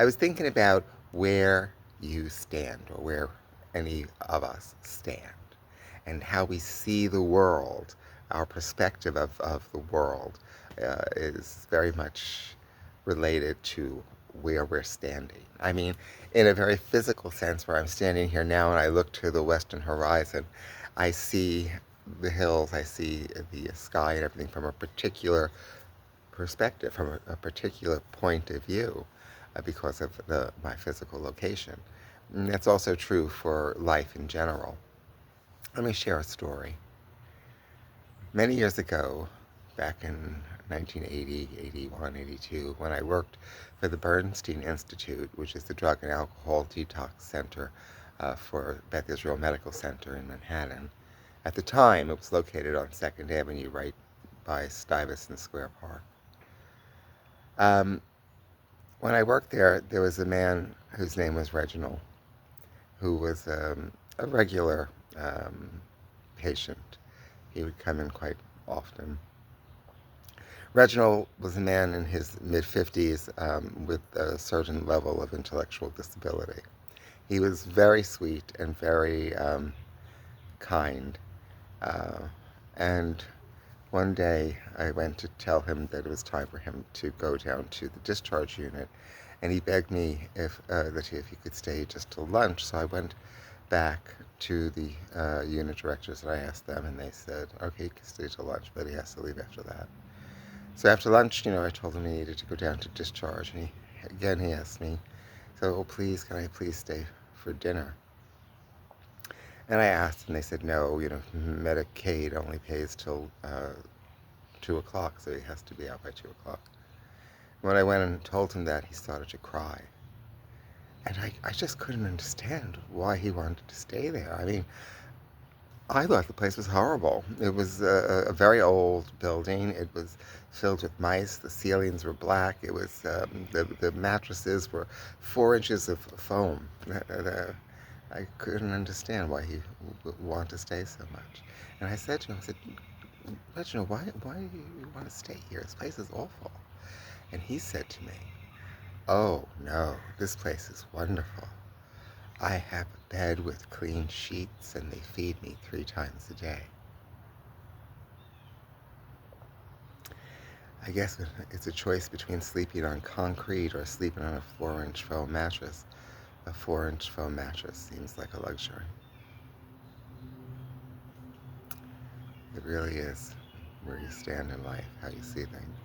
I was thinking about where you stand, or where any of us stand, and how we see the world. Our perspective of the world is very much related to where we're standing. I mean, in a very physical sense, where I'm standing here now and I look to the western horizon, I see the hills, I see the sky and everything from a particular perspective, from a particular point of view, because of my physical location. And that's also true for life in general. Let me share a story. Many years ago, back in 1980, 81, 82, when I worked for the Bernstein Institute, which is the Drug and Alcohol Detox Center for Beth Israel Medical Center in Manhattan. At the time, it was located on 2nd Avenue, right by Stuyvesant Square Park. Um, when I worked there, there was a man whose name was Reginald, who was a regular patient. He would come in quite often. Reginald was a man in his mid-50s with a certain level of intellectual disability. He was very sweet and very kind. Uh, and one day I went to tell him that it was time for him to go down to the discharge unit, and he begged me if he could stay just till lunch. So I went back to the unit directors and I asked them, and they said, okay, he can stay till lunch, but he has to leave after that. So after lunch, I told him he needed to go down to discharge, and he asked me, so, oh, please, can I please stay for dinner? And I asked, and they said, no, Medicaid only pays till 2 o'clock, so he has to be out by 2 o'clock. When I went and told him that, he started to cry. And I just couldn't understand why he wanted to stay there. I mean, I thought the place was horrible. It was a very old building. It was filled with mice. The ceilings were black. It was the mattresses were 4 inches of foam. I couldn't understand why he would want to stay so much. And I said to him, I said, Reginald, why do you want to stay here? This place is awful. And he said to me, oh no, this place is wonderful. I have a bed with clean sheets and they feed me 3 times a day. I guess it's a choice between sleeping on concrete or sleeping on a 4-inch foam mattress. A 4-inch foam mattress seems like a luxury. It really is where you stand in life, how you see things.